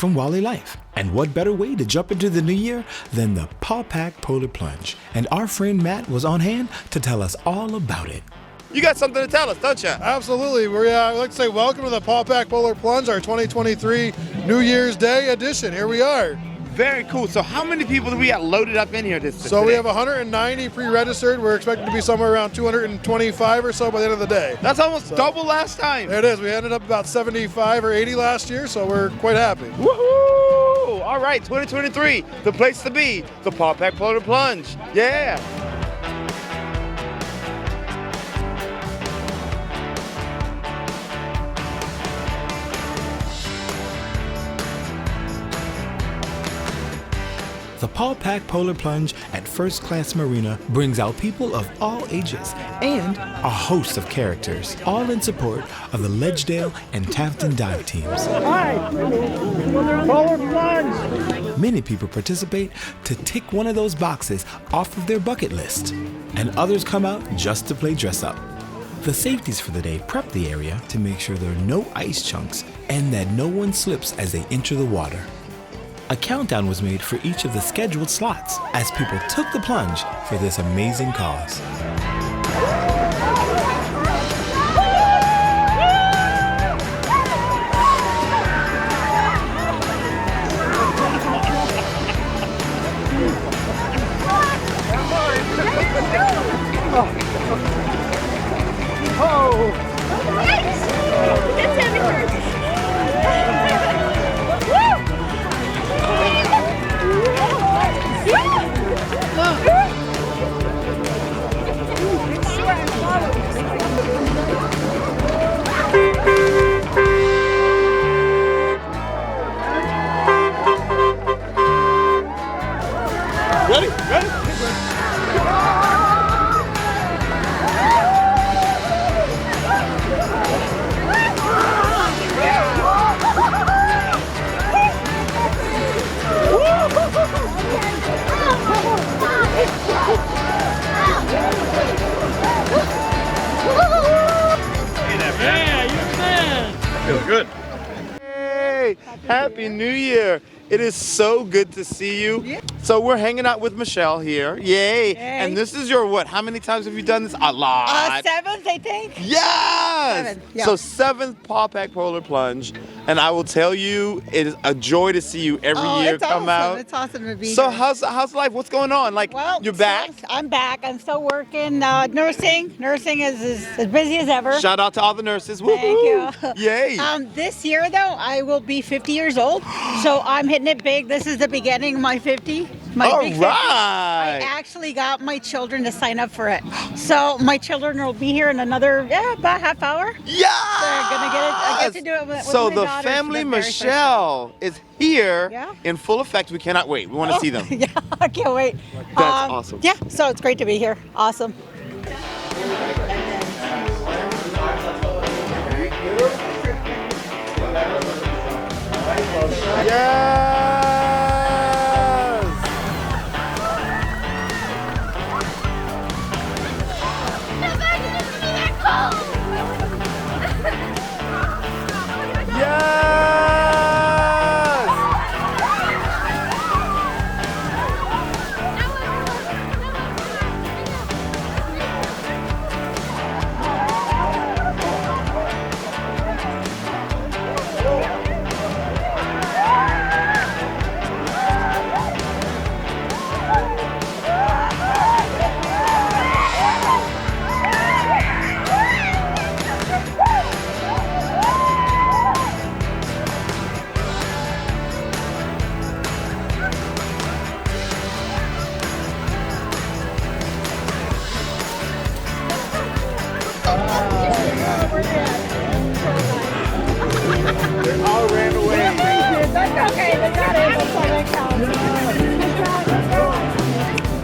from Wally Life. And what better way to jump into the new year than the Paw Pack Polar Plunge? And our friend Matt was on hand to tell us all about it. You got something to tell us, don't you? Absolutely. I'd like to say welcome to the Paw Pack Polar Plunge, our 2023 New Year's Day edition. Here we are. Very cool. So how many people do we got loaded up in here today? We have 190 pre-registered. We're expecting to be somewhere around 225 or so by the end of the day. That's almost double last time. It is. We ended up about 75 or 80 last year, so we're quite happy. Woohoo! All right, 2023, the place to be, the Paw Pack Polar Plunge. Yeah! The Paw Pack Polar Plunge at First Class Marina brings out people of all ages and a host of characters, all in support of the Ledgedale and Tafton dive teams. Hi! Polar Plunge! Many people participate to tick one of those boxes off of their bucket list, and others come out just to play dress up. The safeties for the day prep the area to make sure there are no ice chunks and that no one slips as they enter the water. A countdown was made for each of the scheduled slots as people took the plunge for this amazing cause. Ready? Ready? Yeah, you're the man. Feels good. Hey, Happy New Year. It is so good to see you. Yeah. So we're hanging out with Michelle here. Yay. Yay. And this is your what? How many times have you done this? A lot. Seventh, I think. Yes! Seventh, yeah. So 7th Paw Pack Polar Plunge. And I will tell you, it is a joy to see you every year it's come awesome. out. It's awesome to be So here. how's life? What's going on? Like, Well, you're back? I'm back. I'm still working. Nursing. Nursing is as busy as ever. Shout out to all the nurses. Thank Woo-hoo. you. Yay. This year, though, I will be 50 years old. So I'm hitting it big. This is the beginning of my 50. My All big 50. I right. actually got my children to sign up for it. So my children will be here in another, about half hour. Yeah. They're going to get it. I get to do it with So my the daughters family for the very first time. Michelle is here Yeah. in full effect. We cannot wait. We want to see them. Yeah, I can't wait. That's awesome. Yeah, so it's great to be here. Awesome. All ran away. That's okay. They got it.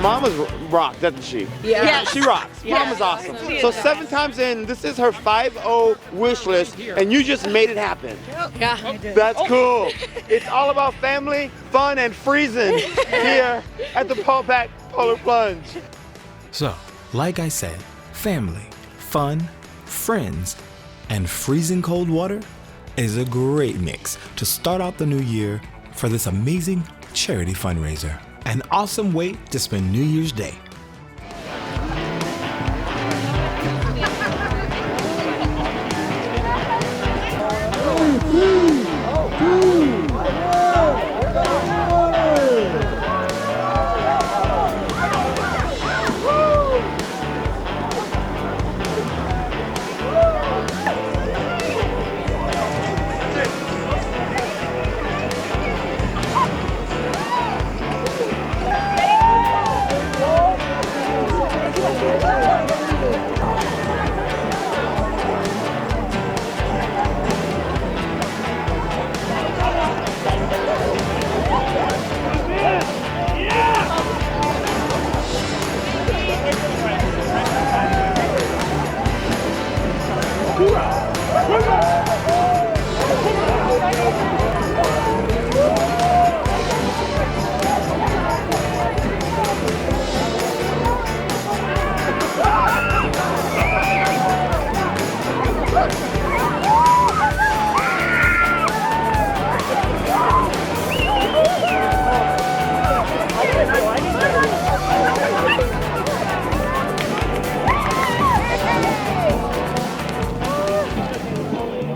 Mama's rock, doesn't she? Yeah. She rocks. Yeah. Mama's awesome. So 7 times in, this is her 5-0 wish list, and you just made it happen. Yeah. That's cool. It's all about family, fun, and freezing here at the Paw Pack Polar Plunge. So, like I said, family, fun, friends, and freezing cold water, is a great mix to start out the new year for this amazing charity fundraiser. An awesome way to spend New Year's Day.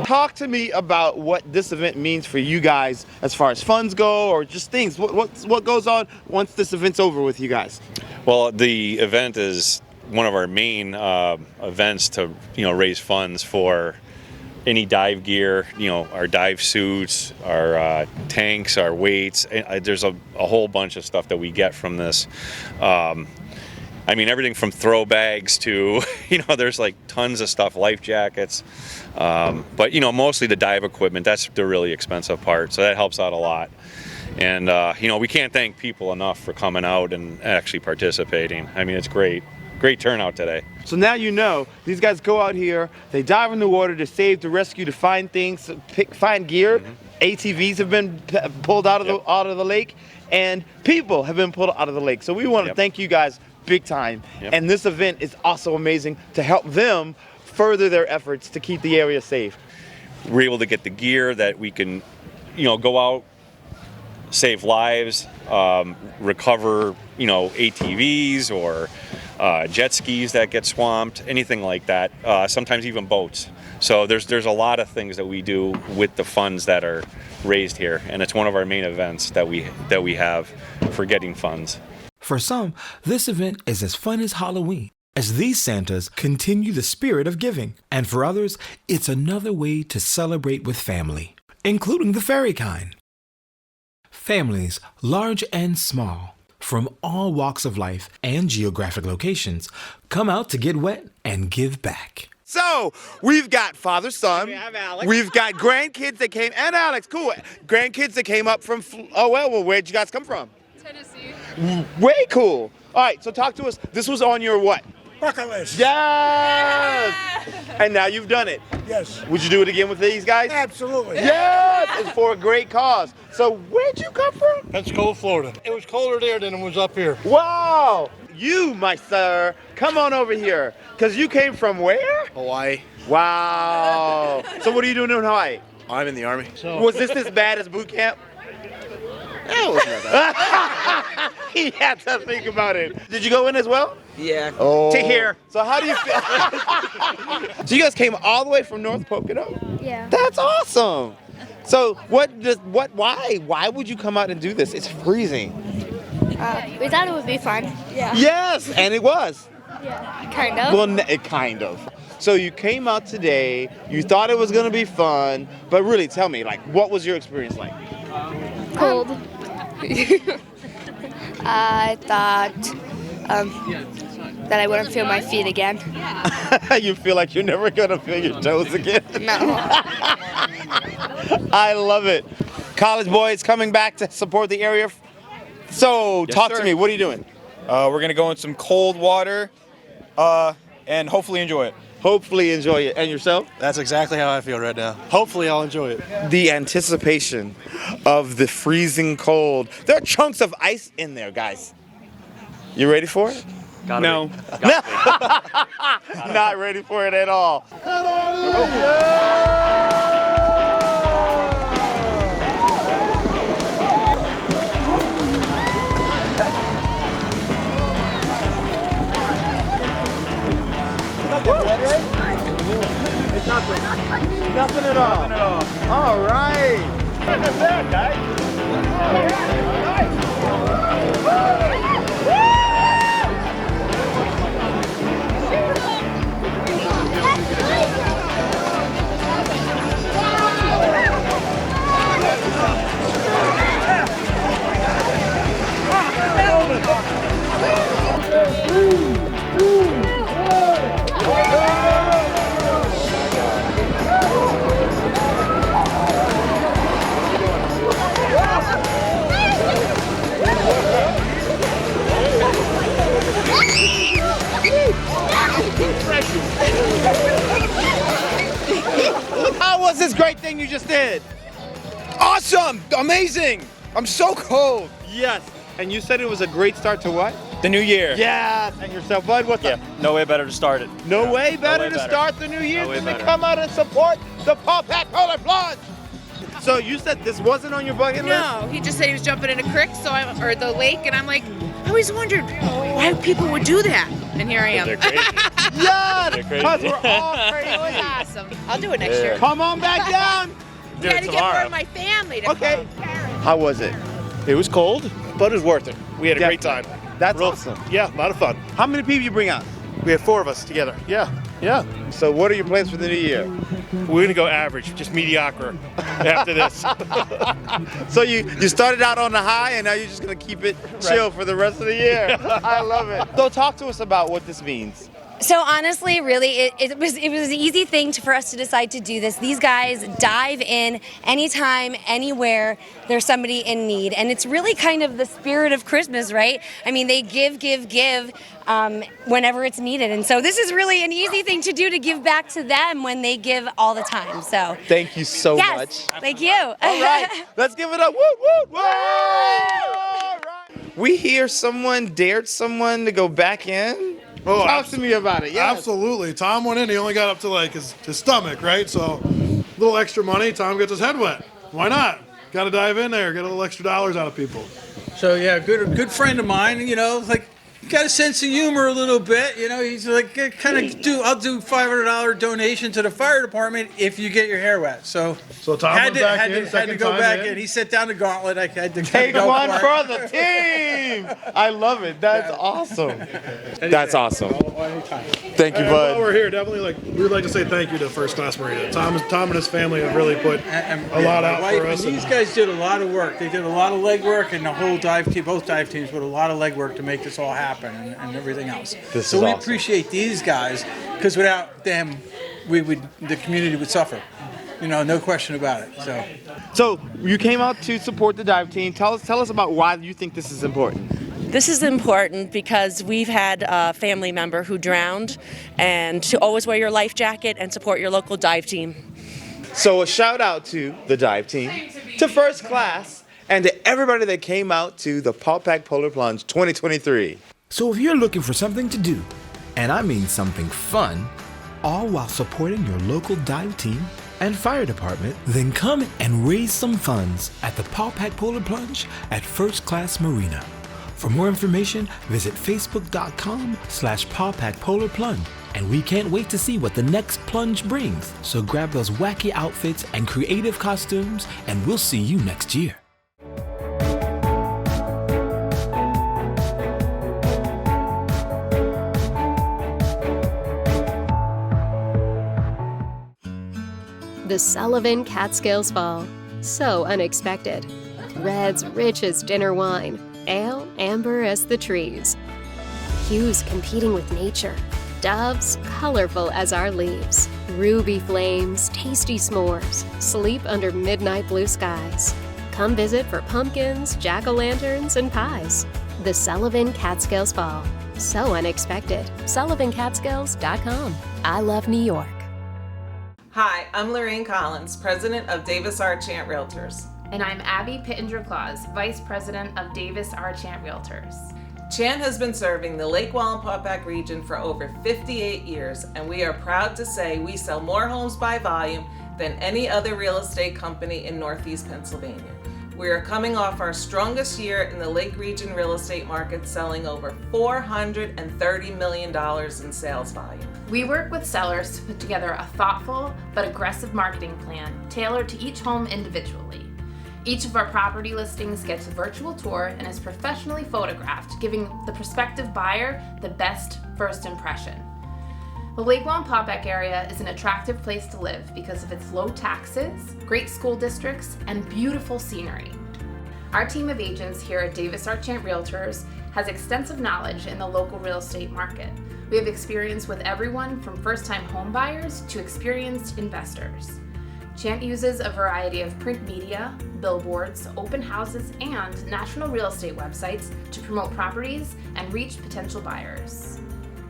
Talk to me about what this event means for you guys as far as funds go, or just things. What goes on once this event's over with you guys? Well, the event is one of our main events to raise funds for any dive gear, our dive suits, our tanks, our weights. There's a whole bunch of stuff that we get from this. I mean, everything from throw bags to, there's like tons of stuff, life jackets. But, mostly the dive equipment, that's the really expensive part. So that helps out a lot. And, we can't thank people enough for coming out and actually participating. I mean, it's great. Great turnout today. So now these guys go out here, they dive in the water to save, to rescue, to find things, find gear. Mm-hmm. ATVs have been pulled out of the lake, and people have been pulled out of the lake. So we want to thank you guys big time. Yep. And this event is also amazing to help them further their efforts to keep the area safe. We're able to get the gear that we can, go out, save lives, recover, ATVs or jet skis that get swamped, anything like that. Sometimes even boats. So there's a lot of things that we do with the funds that are raised here, and it's one of our main events that we have for getting funds. For some, this event is as fun as Halloween, as these Santas continue the spirit of giving. And for others, it's another way to celebrate with family, including the fairy kind. Families, large and small, from all walks of life and geographic locations, come out to get wet and give back. So we've got father, son. We've got grandkids that came, and Alex, cool. Grandkids that came up from, where'd you guys come from? Tennessee. Way cool. All right, so talk to us. This was on your what? Bucket list. Yes! And now you've done it. Yes. Would you do it again with these guys? Absolutely. Yes! It's for a great cause. So where'd you come from? Pensacola, Florida. It was colder there than it was up here. Wow! You, my sir, come on over here. Because you came from where? Hawaii. Wow. So what are you doing in Hawaii? I'm in the Army. Was this as bad as boot camp? It wasn't that He had to think about it. Did you go in as well? Yeah. Oh. To here. So how do you feel? So you guys came all the way from North Pocono? Yeah. That's awesome. So why would you come out and do this? It's freezing. We thought it would be fun. Yeah. Yes, and it was. Yeah. Kind of. Well, kind of. So you came out today, you thought it was going to be fun, but really tell me, what was your experience like? Cold. I thought that I wouldn't feel my feet again. You feel like you're never going to feel your toes again? No. I love it. College boys coming back to support the area. So talk to me, what are you doing? We're going to go in some cold water and hopefully enjoy it. Hopefully enjoy it. And yourself? That's exactly how I feel right now. Hopefully I'll enjoy it. The anticipation of the freezing cold. There are chunks of ice in there, guys. You ready for it? No. Not ready for it at all. It's nothing. Nothing at all. Nothing at all. All right. Look at that, guys. How was this great thing you just did? Awesome! Amazing! I'm so cold. Yes. And you said it was a great start to what? The new year. Yes. And yourself, bud, what's up? No way better to start it. No way better to start the new year than to come out and support the Paw-Pack Polar Plunge. So you said this wasn't on your bucket list? No, he just said he was jumping in a creek, or the lake, and I'm like, I always wondered why people would do that. And here I am. They're crazy. Yes! They're crazy. Because we're all crazy. It was awesome. I'll do it next year. Come on back down. Do I it had to get tomorrow. more of my family to Okay. come. How was it? It was cold, but it was worth it. We had a great time. That's awesome. Yeah, a lot of fun. How many people you bring out? We had 4 of us together. Yeah. So what are your plans for the new year? We're gonna go average, just mediocre after this. So you started out on the high and now you're just gonna keep it chill for the rest of the year. I love it. So talk to us about what this means. So honestly, really, it was an easy thing for us to decide to do this. These guys dive in anytime, anywhere there's somebody in need. And it's really kind of the spirit of Christmas, right? I mean, they give whenever it's needed. And so this is really an easy thing to do, to give back to them when they give all the time. So thank you so yes, much. Thank you. All right, let's give it up. Woo, woo, woo. All right. We hear someone dared someone to go back in. Oh, talk to me about it. Yes. Absolutely. Tom went in. He only got up to like his stomach, right? So a little extra money. Tom gets his head wet. Why not? Got to dive in there. Get a little extra dollars out of people. So yeah, good friend of mine. You know, like got a sense of humor a little bit. You know, he's like kind of I'll do $500 donation to the fire department if you get your hair wet. So Tom went back in. had to go back in. He set down the gauntlet. I had to Take go one for for the team. I love it. That's awesome. That's awesome. Thank you, And bud. while we're here, definitely we would like to say thank you to First Class Marina. Tom and his family have really put a lot out for us. These guys did a lot of work. They did a lot of legwork, and the whole dive team, both dive teams, put a lot of legwork to make this all happen and everything else. So we awesome. appreciate these guys, because without them, the community would suffer. You know, no question about it. So you came out to support the dive team. Tell us about why you think this is important. This is important because we've had a family member who drowned, and to always wear your life jacket and support your local dive team. So a shout out to the dive team, to First Class, and to everybody that came out to the Paw-Pack Polar Plunge 2023. So if you're looking for something to do, and I mean something fun, all while supporting your local dive team and fire department, then come and raise some funds at the Paw-Pack Polar Plunge at First Class Marina. For more information, visit facebook.com/Paw-Pack Polar Plunge. And we can't wait to see what the next plunge brings. So grab those wacky outfits and creative costumes, and we'll see you next year. The Sullivan Catskills Fall. So unexpected. Reds rich as dinner wine. Ale amber as the trees. Hues competing with nature. Doves colorful as our leaves. Ruby flames, tasty s'mores. Sleep under midnight blue skies. Come visit for pumpkins, jack-o'-lanterns, and pies. The Sullivan Catskills Fall. So unexpected. SullivanCatskills.com. I love New York. Hi, I'm Lorraine Collins, president of Davis R. Chant Realtors. And I'm Abby Pittenger-Claus, vice president of Davis R. Chant Realtors. Chant has been serving the Lake Wallenpaupack region for over 58 years, and we are proud to say we sell more homes by volume than any other real estate company in Northeast Pennsylvania. We are coming off our strongest year in the Lake Region real estate market, selling over $430 million in sales volume. We work with sellers to put together a thoughtful but aggressive marketing plan tailored to each home individually. Each of our property listings gets a virtual tour and is professionally photographed, giving the prospective buyer the best first impression. The Lake Wallenpaupack area is an attractive place to live because of its low taxes, great school districts, and beautiful scenery. Our team of agents here at Davis Archant Realtors has extensive knowledge in the local real estate market. We have experience with everyone from first-time home buyers to experienced investors. Chant uses a variety of print media, billboards, open houses, and national real estate websites to promote properties and reach potential buyers.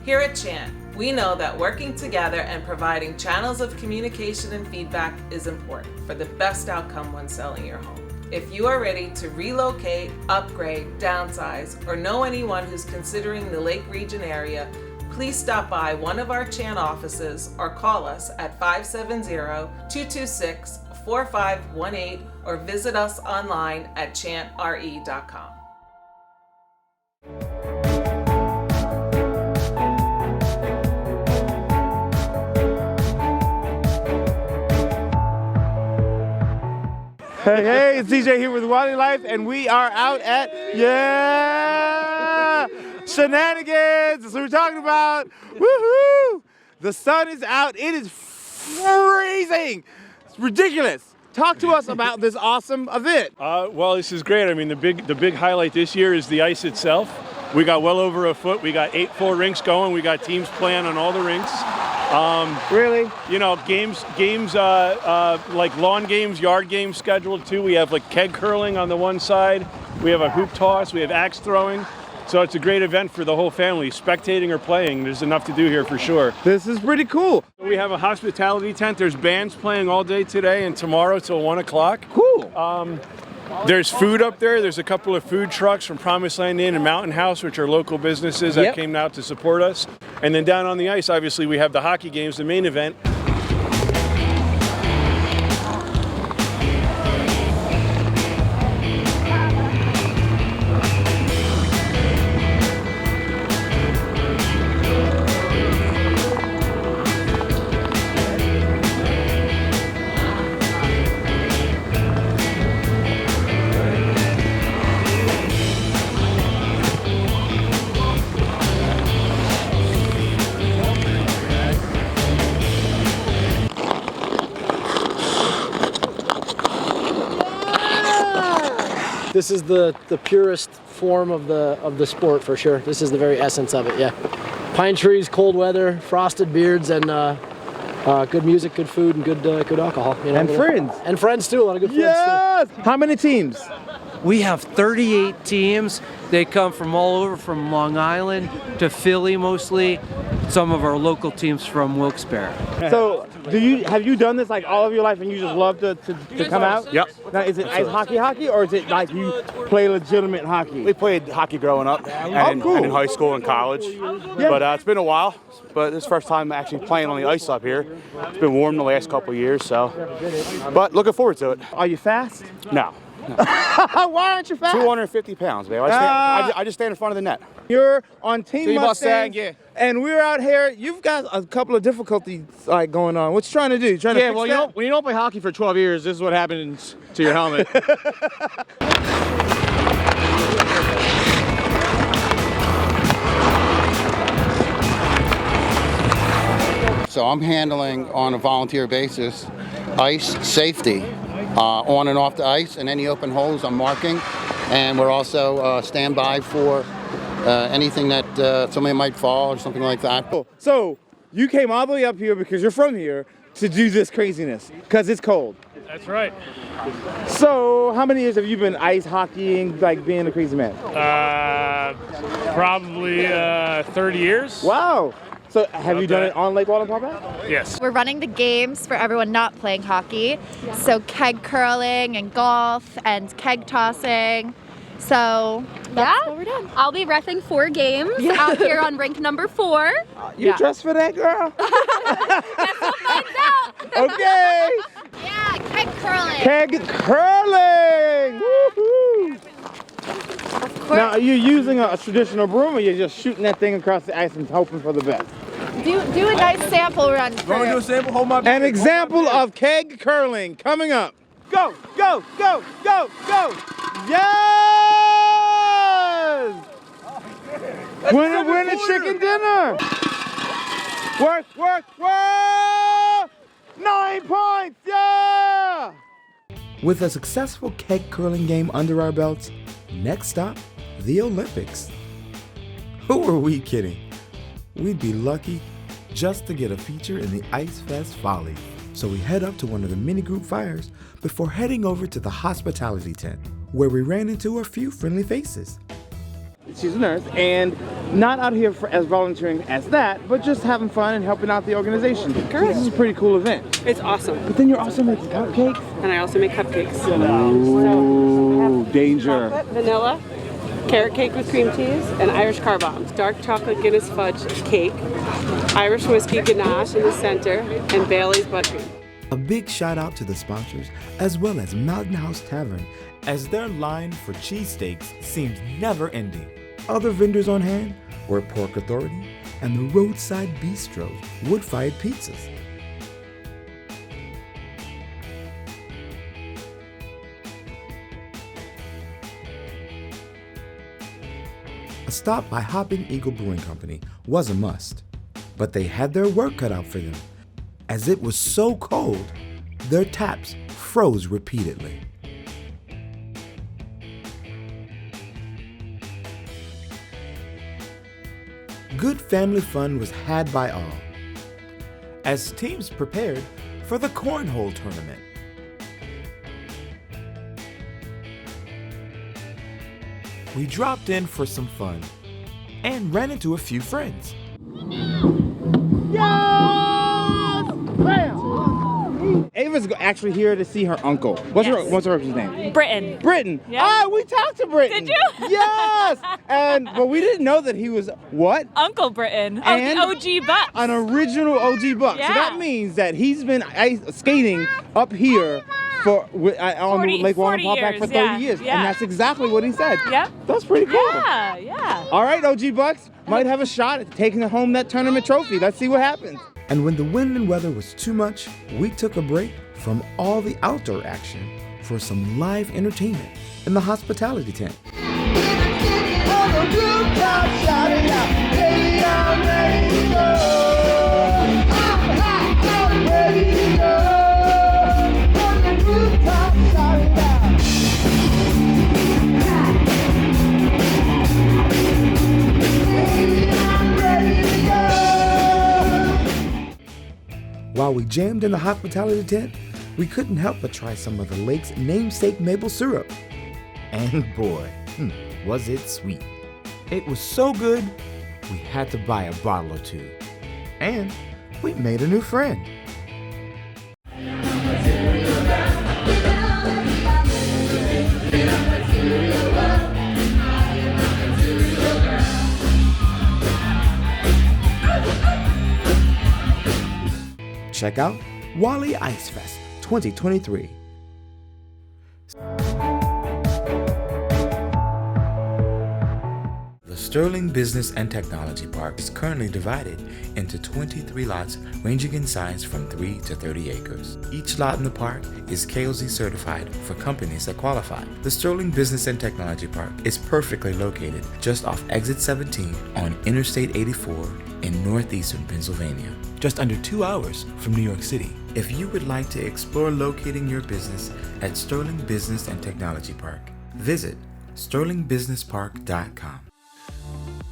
Here at Chant, we know that working together and providing channels of communication and feedback is important for the best outcome when selling your home. If you are ready to relocate, upgrade, downsize, or know anyone who's considering the Lake Region area, please stop by one of our Chant offices or call us at 570-226-4518 or visit us online at chantre.com. Hey, it's DJ here with Wally Life, and we are out at, shenanigans. That's what we're talking about. Woohoo! The sun is out. It is freezing. It's ridiculous. Talk to us about this awesome event. Well, this is great. I mean, the big highlight this year is the ice itself. We got well over a foot. We got 8 full rinks going. We got teams playing on all the rinks. Really? You know, games like lawn games, yard games scheduled too. We have like keg curling on the one side. We have a hoop toss. We have axe throwing. So it's a great event for the whole family, spectating or playing. There's enough to do here for sure. This is pretty cool. We have a hospitality tent. There's bands playing all day today and tomorrow till 1 o'clock. Cool. There's food up there. There's a couple of food trucks from Promised Land Inn and Mountain House, which are local businesses that came out to support us. And then down on the ice, obviously, we have the hockey games, the main event. This is the purest form of the sport for sure. This is the very essence of it, yeah. Pine trees, cold weather, frosted beards, and good music, good food, and good alcohol. You know, and friends. And friends too, a lot of good friends too. How many teams? We have 38 teams. They come from all over, from Long Island to Philly mostly. Some of our local teams from Wilkes-Barre. So, have you done this like all of your life and you just love to come out? Yep. Now, is it ice hockey, or is it like you play legitimate hockey? We played hockey growing up and in high school and college. Yeah. But it's been a while. But this is the first time actually playing on the ice up here. It's been warm the last couple of years, so. But looking forward to it. Are you fast? No. Why aren't you fast? 250 pounds, babe. I just stand in front of the net. You're on Team Team Mustang, Mustang, yeah. And we're out here. You've got a couple of difficulties like going on. What you trying to do? Trying to fix well, that? when you don't play hockey for 12 years, this is what happens to your helmet. So I'm handling on a volunteer basis ice safety. On and off the ice, and any open holes I'm marking, and we're also standby for anything that somebody might fall or something like that. So you came all the way up here because you're from here to do this craziness because it's cold. That's right. So how many years have you been ice hockeying, like being a crazy man? Probably 30 years. Wow. So have you done it on Lake Wallenpaupack? Yes. We're running the games for everyone not playing hockey. So keg curling and golf and keg tossing. So that's what we're doing. I'll be reffing 4 games out here on rink number 4. You dressed for that, girl? Guess we'll find out. Okay. Yeah, keg curling. Keg curling. Woohoo! Now, are you using a traditional broom, or you're just shooting that thing across the ice and hoping for the best? do a nice sample run. Want to do a sample? Hold my. An example of keg curling coming up. Go, go, go, go, go. Yes! Winner chicken dinner. Work, work, work. 9 points, yeah! With a successful keg curling game under our belts, next stop, the Olympics. Who are we kidding? We'd be lucky just to get a feature in the Ice Fest Folly. So we head up to one of the mini group fires before heading over to the hospitality tent, where we ran into a few friendly faces. She's a nurse, and not out here as volunteering as that, but just having fun and helping out the organization. Correct. This is a pretty cool event. It's awesome. But then you're also making cupcakes? And I also make cupcakes. Ooh, danger. Chocolate, vanilla, carrot cake with cream cheese, and Irish car bombs. Dark chocolate Guinness fudge cake, Irish whiskey ganache in the center, and Bailey's buttercream. A big shout out to the sponsors, as well as Mountain House Tavern, as their line for cheesesteaks seems never ending. Other vendors on hand were Pork Authority and the Roadside Bistro's wood-fired pizzas. A stop by Hopping Eagle Brewing Company was a must, but they had their work cut out for them, as it was so cold, their taps froze repeatedly. Good family fun was had by all, as teams prepared for the cornhole tournament. We dropped in for some fun and ran into a few friends. Ava's actually here to see her uncle. What's her uncle's name? Britton. Britton. Yep. Ah, we talked to Britton. Did you? Yes. But we didn't know that he was what? Uncle Britton. And OG Buck. An original OG Buck. Yeah. So that means that he's been skating up here on the Lake Wally Park for 30 years. Yeah. And that's exactly what he said. Yep. That's pretty cool. Yeah, yeah. All right, OG Bucks might have a shot at taking home that tournament trophy. Let's see what happens. And when the wind and weather was too much, we took a break from all the outdoor action for some live entertainment in the hospitality tent. While we jammed in the hospitality tent, we couldn't help but try some of the lake's namesake maple syrup. And boy, was it sweet. It was so good, we had to buy a bottle or two. And we made a new friend. Check out Wally Ice Fest 2023. The Sterling Business and Technology Park is currently divided into 23 lots ranging in size from 3 to 30 acres. Each lot in the park is KOZ certified for companies that qualify. The Sterling Business and Technology Park is perfectly located just off Exit 17 on Interstate 84 in northeastern Pennsylvania, just under 2 hours from New York City. If you would like to explore locating your business at Sterling Business and Technology Park, visit sterlingbusinesspark.com.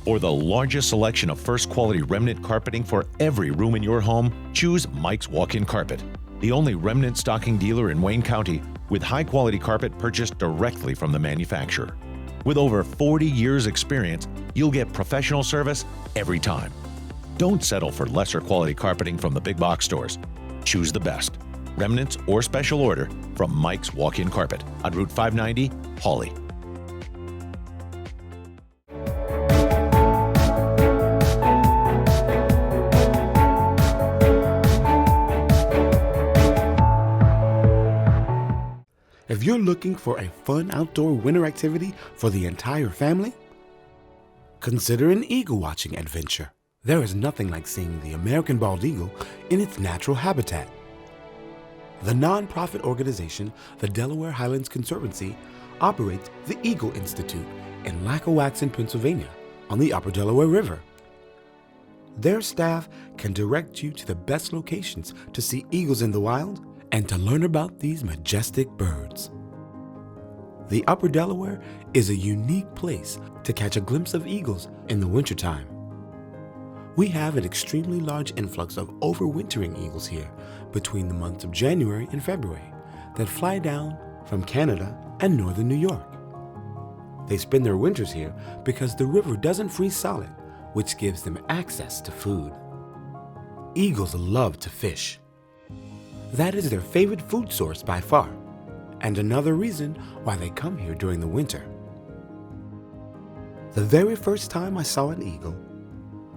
For the largest selection of first quality remnant carpeting for every room in your home, choose Mike's Walk-In Carpet, the only remnant stocking dealer in Wayne County with high quality carpet purchased directly from the manufacturer. With over 40 years experience, you'll get professional service every time. Don't settle for lesser quality carpeting from the big box stores. Choose the best. Remnants or special order from Mike's Walk-In Carpet on Route 590, Hawley. If you're looking for a fun outdoor winter activity for the entire family, consider an eagle watching adventure. There is nothing like seeing the American bald eagle in its natural habitat. The nonprofit organization, the Delaware Highlands Conservancy, operates the Eagle Institute in Lackawaxen, Pennsylvania, on the Upper Delaware River. Their staff can direct you to the best locations to see eagles in the wild and to learn about these majestic birds. The Upper Delaware is a unique place to catch a glimpse of eagles in the wintertime. We have an extremely large influx of overwintering eagles here between the months of January and February that fly down from Canada and northern New York. They spend their winters here because the river doesn't freeze solid, which gives them access to food. Eagles love to fish. That is their favorite food source by far, and another reason why they come here during the winter. The very first time I saw an eagle,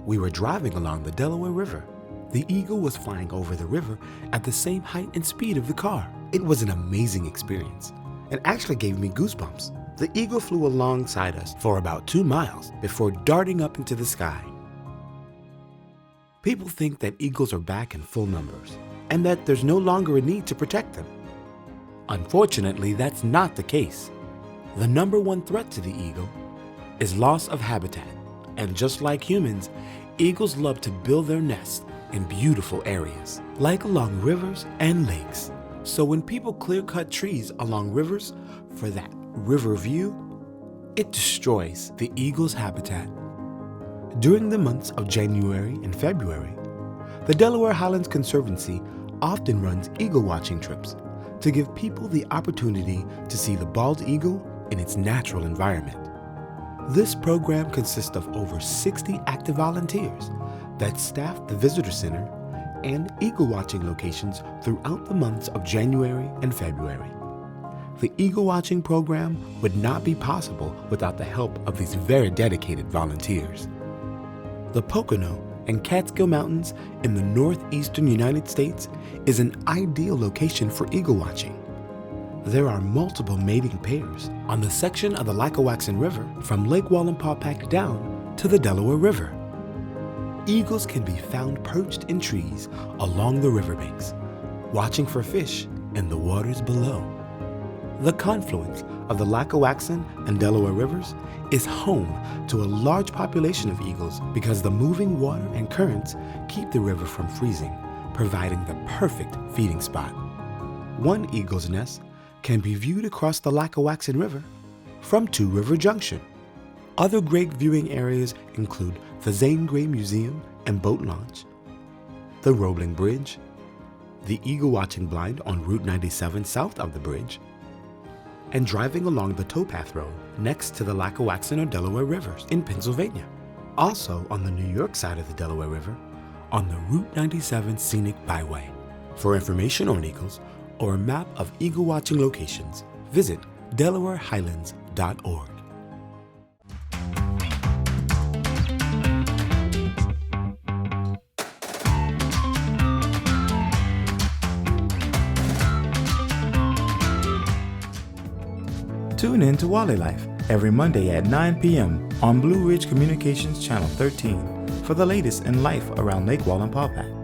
we were driving along the Delaware River. The eagle was flying over the river at the same height and speed of the car. It was an amazing experience and actually gave me goosebumps. The eagle flew alongside us for about 2 miles before darting up into the sky. People think that eagles are back in full numbers and that there's no longer a need to protect them. Unfortunately, that's not the case. The number one threat to the eagle is loss of habitat, and just like humans, eagles love to build their nests in beautiful areas, like along rivers and lakes. So when people clear-cut trees along rivers for that river view, it destroys the eagle's habitat. During the months of January and February, the Delaware Highlands Conservancy often runs eagle watching trips to give people the opportunity to see the bald eagle in its natural environment. This program consists of over 60 active volunteers that staff the visitor center and eagle watching locations throughout the months of January and February. The eagle watching program would not be possible without the help of these very dedicated volunteers. The Pocono and Catskill Mountains in the northeastern United States is an ideal location for eagle watching. There are multiple mating pairs on the section of the Lackawaxen River from Lake Wallenpaupack down to the Delaware River. Eagles can be found perched in trees along the riverbanks, watching for fish in the waters below. The confluence of the Lackawaxen and Delaware rivers is home to a large population of eagles because the moving water and currents keep the river from freezing, providing the perfect feeding spot. One eagle's nest can be viewed across the Lackawaxen River from Two River Junction. Other great viewing areas include the Zane Gray Museum and Boat Launch, the Roebling Bridge, the Eagle Watching Blind on Route 97 south of the bridge, and driving along the towpath road next to the Lackawaxen or Delaware Rivers in Pennsylvania. Also on the New York side of the Delaware River on the Route 97 Scenic Byway. For information on eagles or a map of eagle watching locations, visit DelawareHighlands.org. Tune in to Wally Life every Monday at 9 p.m. on Blue Ridge Communications Channel 13 for the latest in life around Lake Wallenpaupack.